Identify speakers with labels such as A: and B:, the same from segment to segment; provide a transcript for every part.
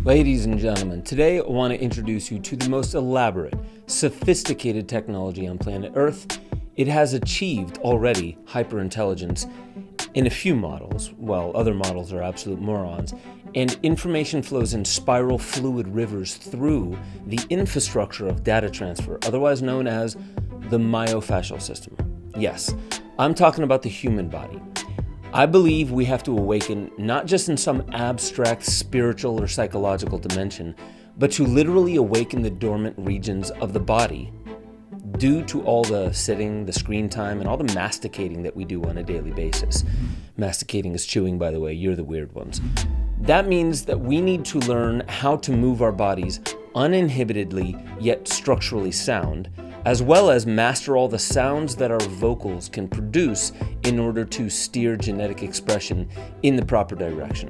A: Ladies and gentlemen, today I want to introduce you to the most elaborate, sophisticated technology on planet Earth. It has achieved already hyperintelligence in a few models, while other models are absolute morons, and information flows in spiral fluid rivers through the infrastructure of data transfer, otherwise known as the myofascial system. Yes, I'm talking about the human body. I believe we have to awaken not just in some abstract spiritual or psychological dimension, but to literally awaken the dormant regions of the body due to all the sitting, the screen time, and all the masticating that we do on a daily basis. Masticating is chewing, by the way, you're the weird ones. That means that we need to learn how to move our bodies uninhibitedly yet structurally sound, as well as master all the sounds that our vocals can produce in order to steer genetic expression in the proper direction.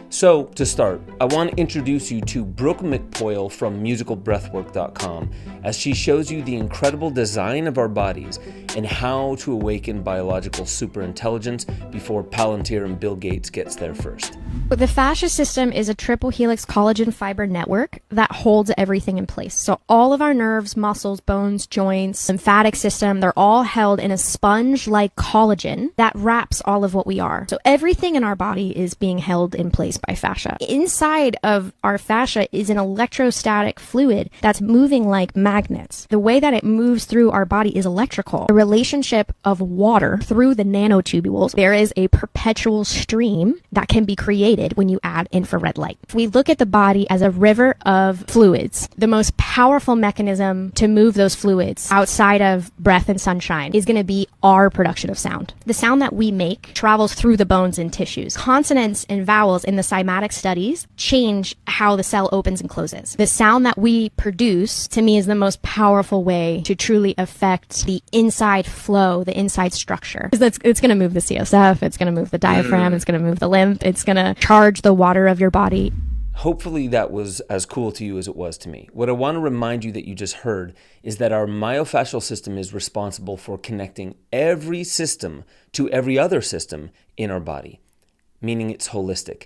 A: So, to start, I want to introduce you to Brook McPoyle from musicalbreathwork.com as she shows you the incredible design of our bodies and how to awaken biological superintelligence before Palantir and Bill Gates gets there first.
B: The fascia system is a triple helix collagen fiber network that holds everything in place. So all of our nerves, muscles, bones, joints, lymphatic system, they're all held in a sponge-like collagen that wraps all of what we are. So everything in our body is being held in place by fascia. Inside of our fascia is an electrostatic fluid that's moving like magnets. The way that it moves through our body is electrical. The relationship of water through the nanotubules, there is a perpetual stream that can be created when you add infrared light. If we look at the body as a river of fluids, the most powerful mechanism to move those fluids outside of breath and sunshine is going to be our production of sound. The sound that we make travels through the bones and tissues. Consonants and vowels in the cymatic studies change how the cell opens and closes. The sound that we produce, to me, is the most powerful way to truly affect the inside flow, the inside structure. It's going to move the CSF, it's going to move the diaphragm, it's going to move the lymph, it's going to charge the water of your body.
A: Hopefully that was as cool to you as it was to me. What I want to remind you that you just heard is that our myofascial system is responsible for connecting every system to every other system in our body, meaning it's holistic.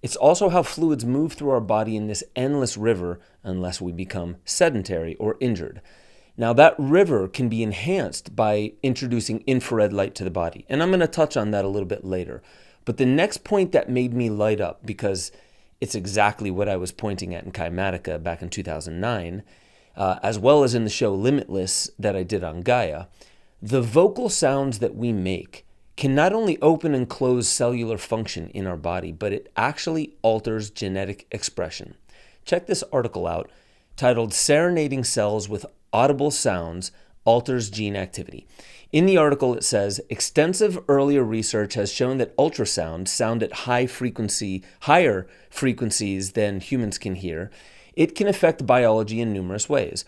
A: It's also how fluids move through our body in this endless river unless we become sedentary or injured. Now that river can be enhanced by introducing infrared light to the body, and I'm going to touch on that a little bit later. But the next point that made me light up, because it's exactly what I was pointing at in Kymatica back in 2009, as well as in the show Limitless that I did on Gaia, the vocal sounds that we make can not only open and close cellular function in our body, but it actually alters genetic expression. Check this article out titled "Serenading Cells with Audible Sounds Alters Gene Activity." In the article, it says, extensive earlier research has shown that ultrasound, sound at higher frequencies than humans can hear, it can affect biology in numerous ways.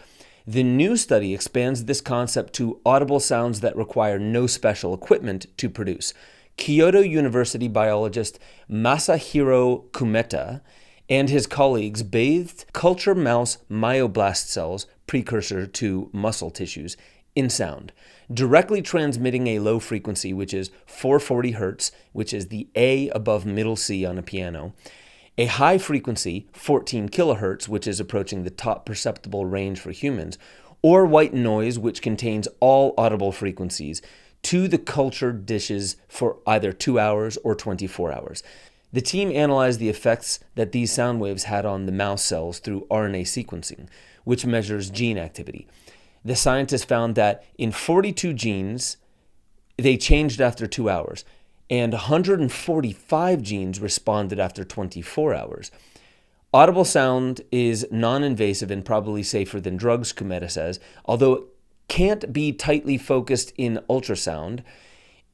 A: The new study expands this concept to audible sounds that require no special equipment to produce. Kyoto University biologist Masahiro Kumeta and his colleagues bathed culture mouse myoblast cells, precursor to muscle tissues, in sound, directly transmitting a low frequency, which is 440 hertz, which is the A above middle C on a piano, a high frequency, 14 kilohertz, which is approaching the top perceptible range for humans, or white noise, which contains all audible frequencies, to the cultured dishes for either 2 hours or 24 hours. The team analyzed the effects that these sound waves had on the mouse cells through RNA sequencing, which measures gene activity. The scientists found that in 42 genes, they changed after 2 hours, and 145 genes responded after 24 hours. Audible sound is non-invasive and probably safer than drugs, Kumeta says. Although it can't be tightly focused in ultrasound,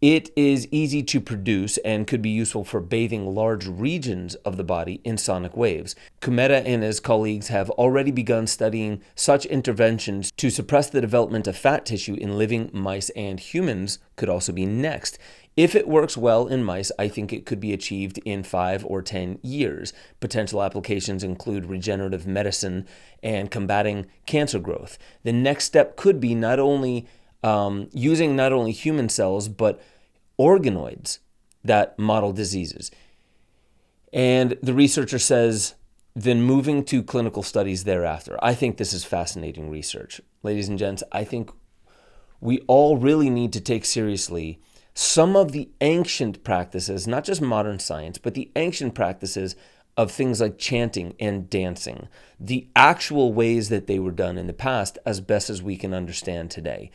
A: it is easy to produce and could be useful for bathing large regions of the body in sonic waves. Kumeta and his colleagues have already begun studying such interventions to suppress the development of fat tissue in living mice, and humans could also be next. If it works well in mice, I think it could be achieved in 5 or 10 years. Potential applications include regenerative medicine and combating cancer growth. The next step could be not only using not only human cells, but organoids that model diseases. And the researcher says then moving to clinical studies thereafter. I think this is fascinating research. Ladies and gents, I think we all really need to take seriously some of the ancient practices, not just modern science, but the ancient practices of things like chanting and dancing, the actual ways that they were done in the past as best as we can understand today.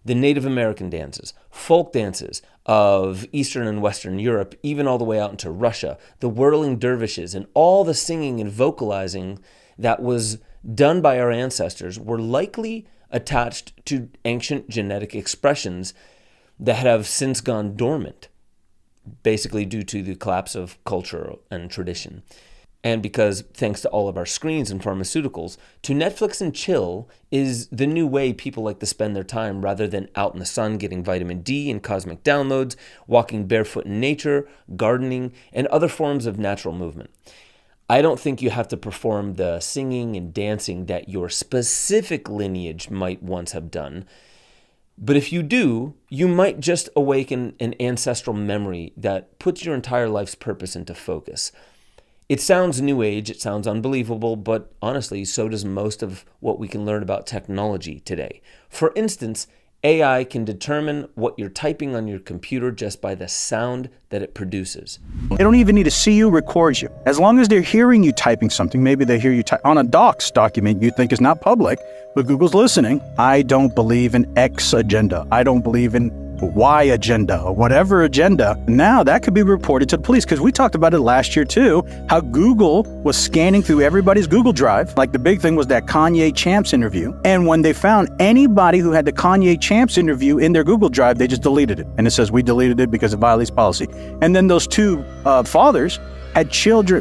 A: The Native American dances, folk dances of Eastern and Western Europe, even all the way out into Russia, the whirling dervishes, and all the singing and vocalizing that was done by our ancestors were likely attached to ancient genetic expressions that have since gone dormant, basically due to the collapse of culture and tradition. And because, thanks to all of our screens and pharmaceuticals, to Netflix and chill is the new way people like to spend their time rather than out in the sun getting vitamin D and cosmic downloads, walking barefoot in nature, gardening, and other forms of natural movement. I don't think you have to perform the singing and dancing that your specific lineage might once have done. But if you do, you might just awaken an ancestral memory that puts your entire life's purpose into focus. It sounds new age, it sounds unbelievable, but honestly, so does most of what we can learn about technology today. For instance, AI can determine what you're typing on your computer just by the sound that it produces.
C: They don't even need to see you, record you. As long as they're hearing you typing something, maybe they hear you on a docs document you think is not public, but Google's listening. I don't believe in X agenda. I don't believe in Y agenda or whatever agenda. Now that could be reported to the police, because we talked about it last year too, how Google was scanning through everybody's Google Drive. Like the big thing was that Kanye Champs interview. And when they found anybody who had the Kanye Champs interview in their Google Drive, they just deleted it. And it says, we deleted it because it violates policy. And then those two fathers had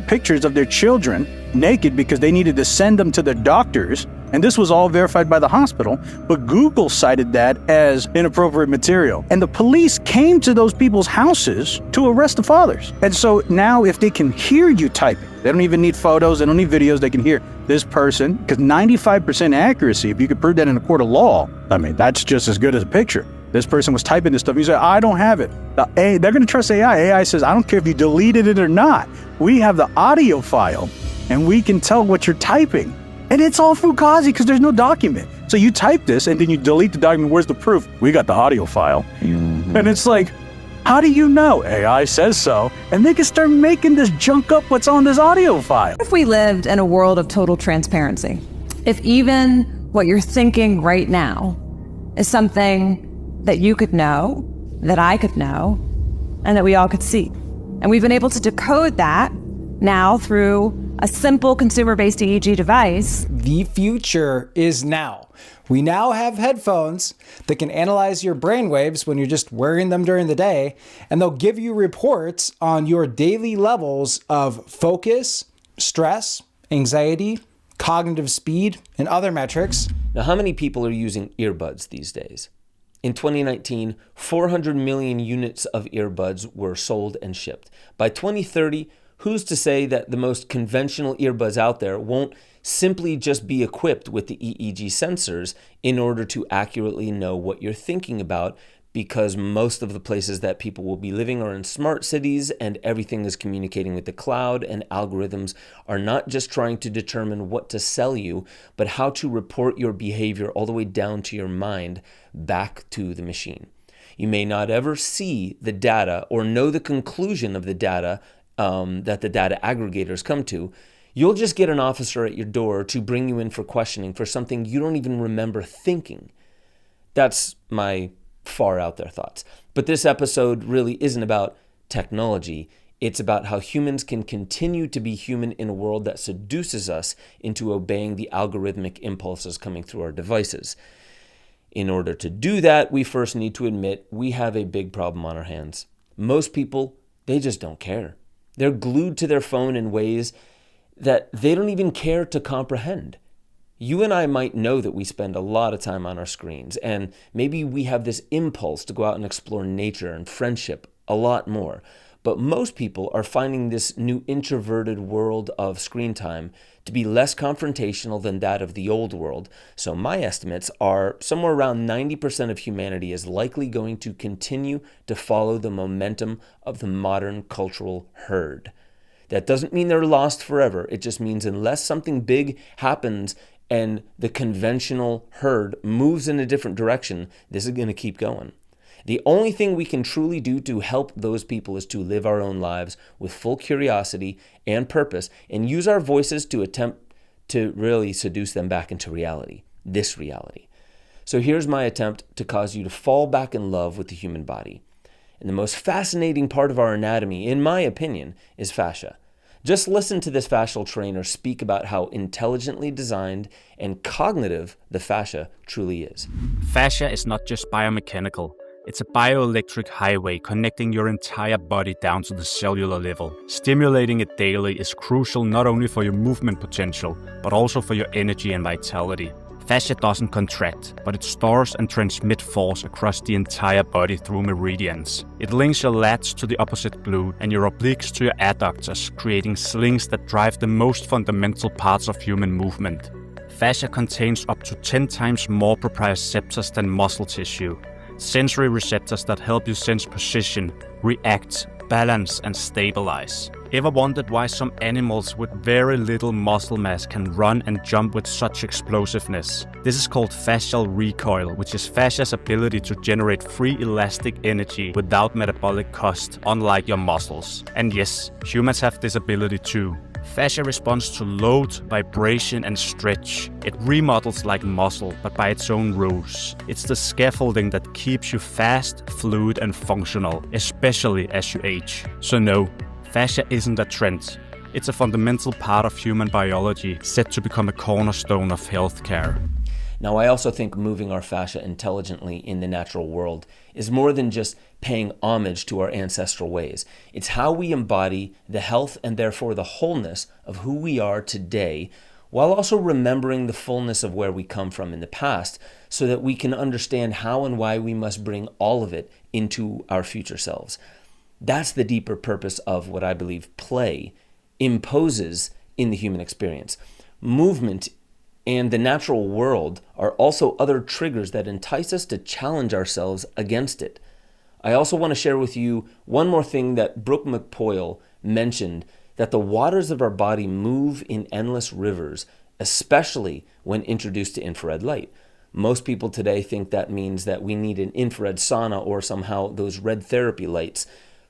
C: pictures of their children naked because they needed to send them to their doctors. And this was all verified by the hospital, but Google cited that as inappropriate material. And the police came to those people's houses to arrest the fathers. And so now if they can hear you typing, they don't even need photos, they don't need videos, they can hear this person, because 95% accuracy, if you could prove that in a court of law, I mean, that's just as good as a picture. This person was typing this stuff. You say, I don't have it. They're going to trust AI. AI says, I don't care if you deleted it or not. We have the audio file, and we can tell what you're typing. And it's all fugazi because there's no document. So you type this and then you delete the document. Where's the proof? We got the audio file. Mm-hmm. And it's like, how do you know? AI says so. And they can start making this junk up what's on this audio file.
D: If we lived in a world of total transparency, if even what you're thinking right now is something that you could know, that I could know, and that we all could see. And we've been able to decode that now through a simple consumer-based EEG device.
E: The future is now. We now have headphones that can analyze your brainwaves when you're just wearing them during the day, and they'll give you reports on your daily levels of focus, stress, anxiety, cognitive speed, and other metrics.
A: Now, how many people are using earbuds these days? In 2019, 400 million units of earbuds were sold and shipped. By 2030, who's to say that the most conventional earbuds out there won't simply just be equipped with the EEG sensors in order to accurately know what you're thinking about, because most of the places that people will be living are in smart cities and everything is communicating with the cloud, and algorithms are not just trying to determine what to sell you, but how to report your behavior all the way down to your mind back to the machine. You may not ever see the data or know the conclusion of the data that the data aggregators come to. You'll just get an officer at your door to bring you in for questioning for something you don't even remember thinking. That's my far out there thoughts. But this episode really isn't about technology. It's about how humans can continue to be human in a world that seduces us into obeying the algorithmic impulses coming through our devices. In order to do that, we first need to admit we have a big problem on our hands. Most people, they just don't care. They're glued to their phone in ways that they don't even care to comprehend. You and I might know that we spend a lot of time on our screens, and maybe we have this impulse to go out and explore nature and friendship a lot more. But most people are finding this new introverted world of screen time to be less confrontational than that of the old world. So my estimates are somewhere around 90% of humanity is likely going to continue to follow the momentum of the modern cultural herd. That doesn't mean they're lost forever. It just means unless something big happens and the conventional herd moves in a different direction, this is going to keep going. The only thing we can truly do to help those people is to live our own lives with full curiosity and purpose and use our voices to attempt to really seduce them back into reality, this reality. So here's my attempt to cause you to fall back in love with the human body. And the most fascinating part of our anatomy, in my opinion, is fascia. Just listen to this fascial trainer speak about how intelligently designed and cognitive the fascia truly is.
F: Fascia is not just biomechanical. It's a bioelectric highway connecting your entire body down to the cellular level. Stimulating it daily is crucial not only for your movement potential, but also for your energy and vitality. Fascia doesn't contract, but it stores and transmits force across the entire body through meridians. It links your lats to the opposite glute and your obliques to your adductors, creating slings that drive the most fundamental parts of human movement. Fascia contains up to 10 times more proprioceptors than muscle tissue. Sensory receptors that help you sense position, react, balance, and stabilize. Ever wondered why some animals with very little muscle mass can run and jump with such explosiveness? This is called fascial recoil, which is fascia's ability to generate free elastic energy without metabolic cost, unlike your muscles. And yes, humans have this ability too. Fascia responds to load, vibration, and stretch. It remodels like muscle, but by its own rules. It's the scaffolding that keeps you fast, fluid, and functional, especially as you age. So no, fascia isn't a trend. It's a fundamental part of human biology, set to become a cornerstone of healthcare.
A: Now, I also think moving our fascia intelligently in the natural world is more than just paying homage to our ancestral ways. It's how we embody the health and therefore the wholeness of who we are today, while also remembering the fullness of where we come from in the past, so that we can understand how and why we must bring all of it into our future selves. That's the deeper purpose of what I believe play imposes in the human experience. Movement and the natural world are also other triggers that entice us to challenge ourselves against it. I also want to share with you one more thing that Brook McPoyle mentioned, that the waters of our body move in endless rivers, especially when introduced to infrared light. Most people today think that means that we need an infrared sauna or somehow those red therapy lights.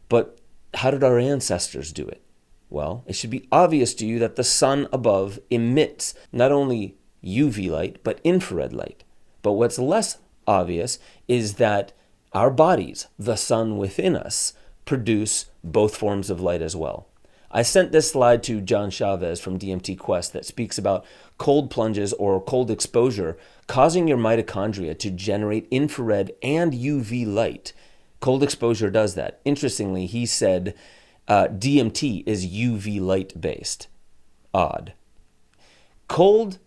A: But how did our ancestors do it? Well, it should be obvious to you that the sun above emits not only UV light, but infrared light. But what's less obvious is that our bodies, the sun within us, produce both forms of light as well. I sent this slide to John Chavez from DMT Quest that speaks about cold plunges or cold exposure causing your mitochondria to generate infrared and UV light. Cold exposure does that. Interestingly, he said DMT is UV light based. Odd. Cold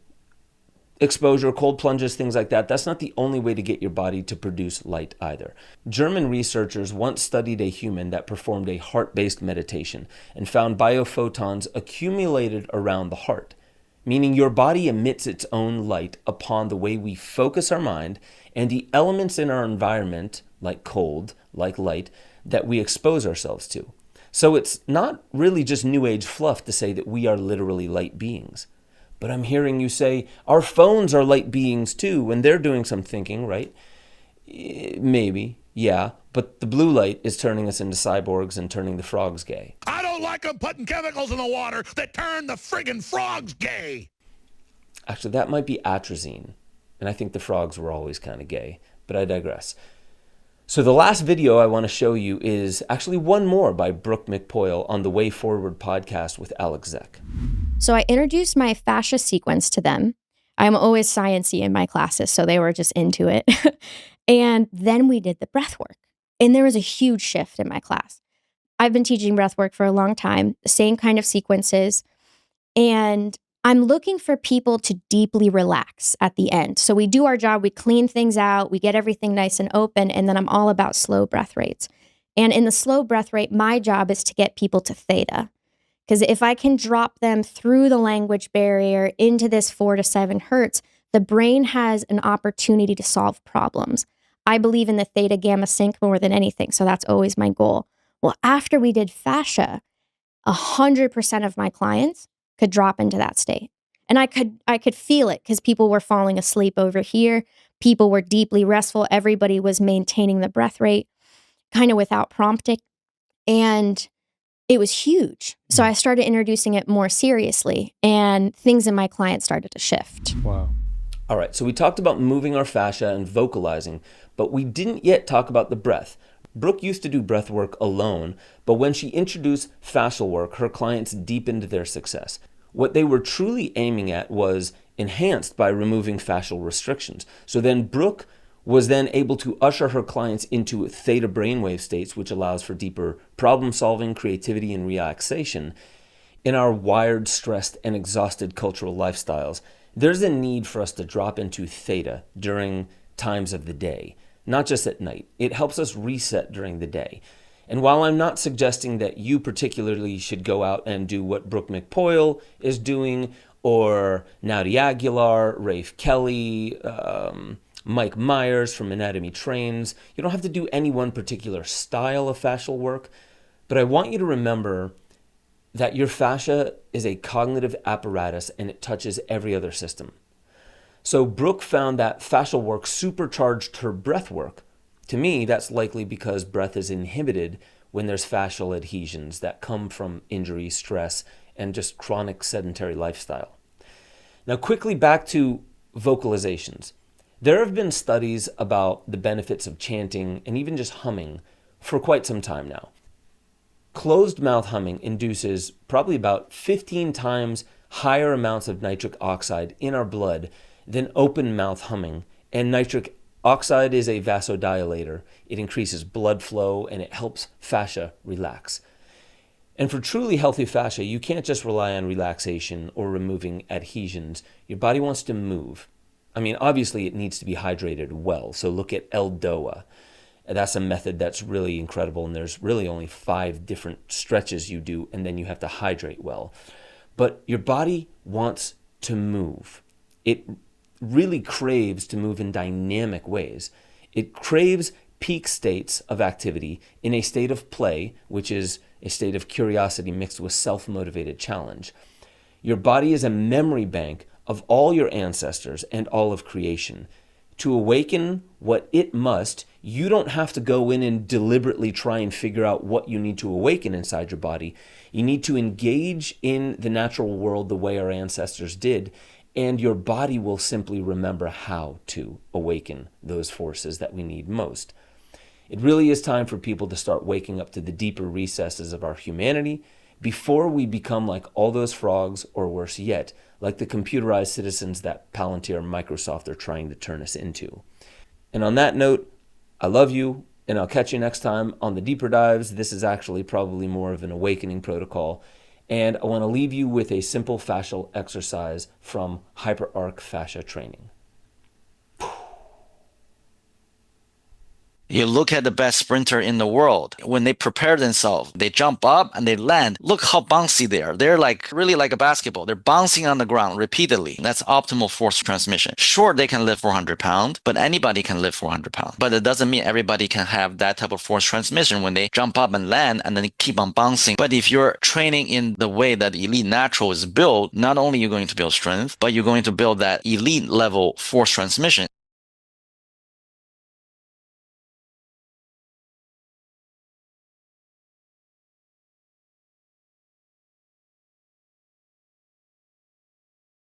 A: exposure, cold plunges, things like that, that's not the only way to get your body to produce light either. German researchers once studied a human that performed a heart-based meditation and found biophotons accumulated around the heart, meaning your body emits its own light upon the way we focus our mind and the elements in our environment, like cold, like light, that we expose ourselves to. So it's not really just New Age fluff to say that we are literally light beings. But I'm hearing you say, our phones are light beings too, when they're doing some thinking, right? Maybe, yeah. But the blue light is turning us into cyborgs and turning the frogs gay.
G: I don't like them putting chemicals in the water that turn the friggin' frogs gay.
A: Actually, that might be atrazine. And I think the frogs were always kind of gay, but I digress. So the last video I want to show you is actually one more by Brook McPoyle on the Way Forward podcast with Alex Zek.
B: So I introduced my fascia sequence to them. I'm always sciencey in my classes, so they were just into it. And then we did the breathwork. And there was a huge shift in my class. I've been teaching breathwork for a long time, the same kind of sequences. And I'm looking for people to deeply relax at the end. So we do our job, we clean things out, we get everything nice and open, and then I'm all about slow breath rates. And in the slow breath rate, my job is to get people to theta. Because if I can drop them through the language barrier into this 4 to 7 hertz, the brain has an opportunity to solve problems. I believe in the theta gamma sync more than anything, so that's always my goal. Well, after we did fascia, 100% of my clients could drop into that state. And I could feel it because people were falling asleep over here. People were deeply restful. Everybody was maintaining the breath rate kind of without prompting. And it was huge. So I started introducing it more seriously, and things in my clients started to shift.
E: Wow.
A: All right, so we talked about moving our fascia and vocalizing, but we didn't yet talk about the breath. Brook used to do breath work alone, but when she introduced fascial work, her clients deepened their success. What they were truly aiming at was enhanced by removing fascial restrictions. So then Brook was then able to usher her clients into theta brainwave states, which allows for deeper problem solving, creativity, and relaxation. In our wired, stressed, and exhausted cultural lifestyles, there's a need for us to drop into theta during times of the day, not just at night. It helps us reset during the day. And while I'm not suggesting that you particularly should go out and do what Brook McPoyle is doing, or Naudi Aguilar, Rafe Kelly, Mike Myers from Anatomy Trains, you don't have to do any one particular style of fascial work, but I want you to remember that your fascia is a cognitive apparatus and it touches every other system. So Brook found that fascial work supercharged her breath work. To me, that's likely because breath is inhibited when there's fascial adhesions that come from injury, stress, and just chronic sedentary lifestyle. Now, quickly back to vocalizations. There have been studies about the benefits of chanting and even just humming for quite some time now. Closed mouth humming induces probably about 15 times higher amounts of nitric oxide in our blood than open mouth humming, and nitric oxide is a vasodilator. It increases blood flow and it helps fascia relax. And for truly healthy fascia, you can't just rely on relaxation or removing adhesions. Your body wants to move. I mean, obviously it needs to be hydrated well. So look at L-DOA. That's a method that's really incredible, and there's really only 5 different stretches you do, and then you have to hydrate well. But your body wants to move. It really craves to move in dynamic ways. It craves peak states of activity in a state of play, which is a state of curiosity mixed with self-motivated challenge. Your body is a memory bank of all your ancestors and all of creation. To awaken what it must, you don't have to go in and deliberately try and figure out what you need to awaken inside your body. You need to engage in the natural world the way our ancestors did, and your body will simply remember how to awaken those forces that we need most. It really is time for people to start waking up to the deeper recesses of our humanity before we become like all those frogs, or worse yet, like the computerized citizens that Palantir and Microsoft are trying to turn us into. And on that note, I love you, and I'll catch you next time on the deeper dives. This is actually probably more of an awakening protocol. And I want to leave you with a simple fascial exercise from HyperArc Fascia Training.
H: You look at the best sprinter in the world. When they prepare themselves, they jump up and they land. Look how bouncy they are. They're like really like a basketball. They're bouncing on the ground repeatedly. That's optimal force transmission. Sure, they can lift 400 pounds, but anybody can lift 400 pounds. But it doesn't mean everybody can have that type of force transmission when they jump up and land and then they keep on bouncing. But if you're training in the way that Elite Natural is built, not only are you going to build strength, but you're going to build that elite level force transmission.